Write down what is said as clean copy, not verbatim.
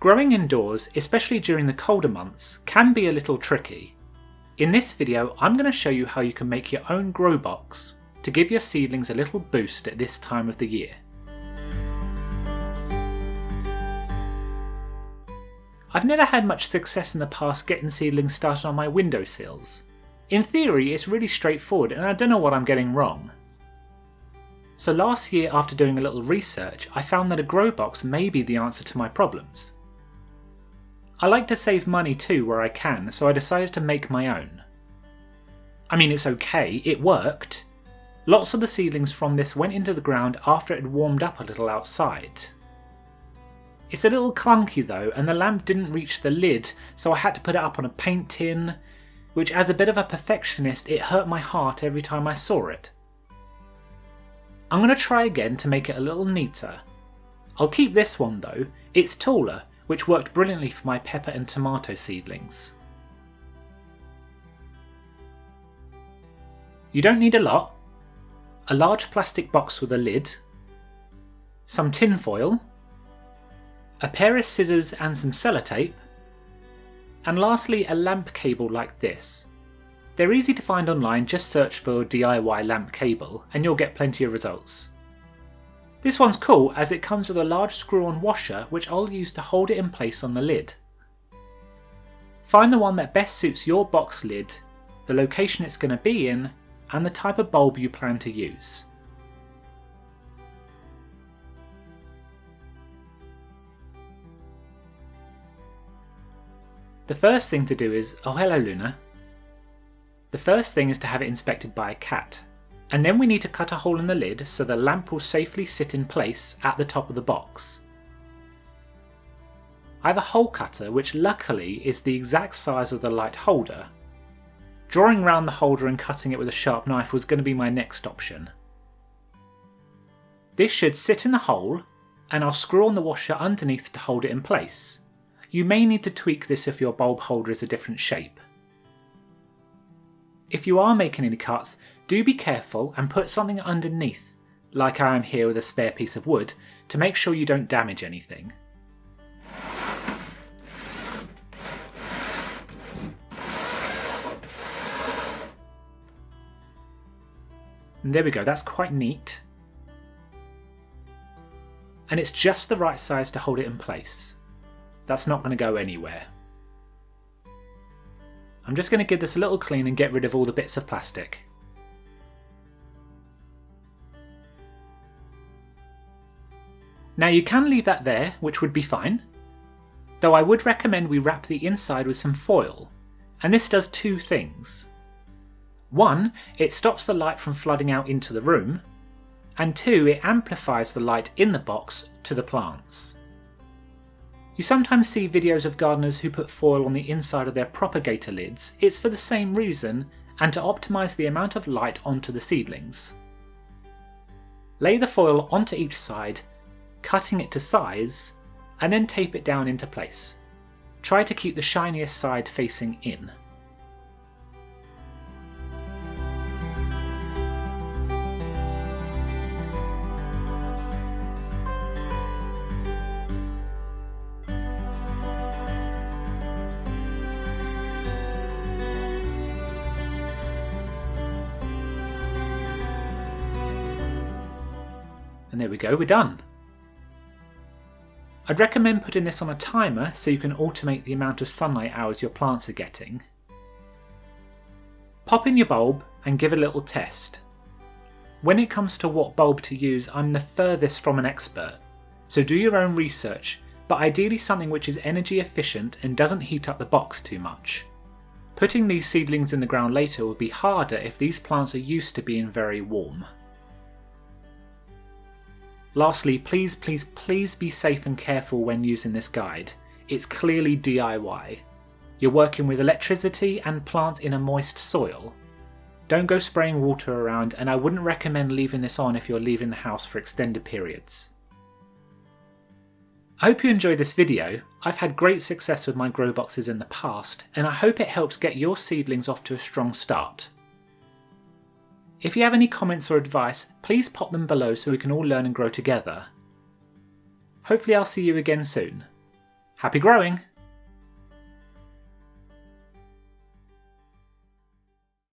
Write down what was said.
Growing indoors, especially during the colder months, can be a little tricky. In this video, I'm going to show you how you can make your own grow box to give your seedlings a little boost at this time of the year. I've never had much success in the past getting seedlings started on my windowsills. In theory, it's really straightforward and I don't know what I'm getting wrong. So last year, after doing a little research, I found that a grow box may be the answer to my problems. I like to save money too where I can, so I decided to make my own. I mean, it's okay, it worked. Lots of the seedlings from this went into the ground after it had warmed up a little outside. It's a little clunky though, and the lamp didn't reach the lid, so I had to put it up on a paint tin, which as a bit of a perfectionist, it hurt my heart every time I saw it. I'm going to try again to make it a little neater. I'll keep this one though, it's taller, which worked brilliantly for my pepper and tomato seedlings. You don't need a lot. A large plastic box with a lid, some tin foil, a pair of scissors and some sellotape, and lastly a lamp cable like this. They're easy to find online, just search for DIY lamp cable and you'll get plenty of results. This one's cool as it comes with a large screw-on washer which I'll use to hold it in place on the lid. Find the one that best suits your box lid, the location it's going to be in, and the type of bulb you plan to use. The first thing to do is, oh hello Luna. The first thing is to have it inspected by a cat. And then we need to cut a hole in the lid so the lamp will safely sit in place at the top of the box. I have a hole cutter which luckily is the exact size of the light holder. Drawing round the holder and cutting it with a sharp knife was going to be my next option. This should sit in the hole and I'll screw on the washer underneath to hold it in place. You may need to tweak this if your bulb holder is a different shape. If you are making any cuts, do be careful and put something underneath, like I am here with a spare piece of wood, to make sure you don't damage anything. And there we go, that's quite neat. And it's just the right size to hold it in place. That's not going to go anywhere. I'm just going to give this a little clean and get rid of all the bits of plastic. Now you can leave that there, which would be fine, though I would recommend we wrap the inside with some foil, and this does two things. One, it stops the light from flooding out into the room, and two, it amplifies the light in the box to the plants. You sometimes see videos of gardeners who put foil on the inside of their propagator lids. It's for the same reason, and to optimise the amount of light onto the seedlings. Lay the foil onto each side, cutting it to size, and then tape it down into place. Try to keep the shiniest side facing in. And there we go, we're done. I'd recommend putting this on a timer so you can automate the amount of sunlight hours your plants are getting. Pop in your bulb and give it a little test. When it comes to what bulb to use, I'm the furthest from an expert, so do your own research, but ideally something which is energy efficient and doesn't heat up the box too much. Putting these seedlings in the ground later will be harder if these plants are used to being very warm. Lastly, please be safe and careful when using this guide. It's clearly DIY. You're working with electricity and plants in a moist soil. Don't go spraying water around, and I wouldn't recommend leaving this on if you're leaving the house for extended periods. I hope you enjoyed this video. I've had great success with my grow boxes in the past, and I hope it helps get your seedlings off to a strong start. If you have any comments or advice, please pop them below so we can all learn and grow together. Hopefully I'll see you again soon. Happy growing!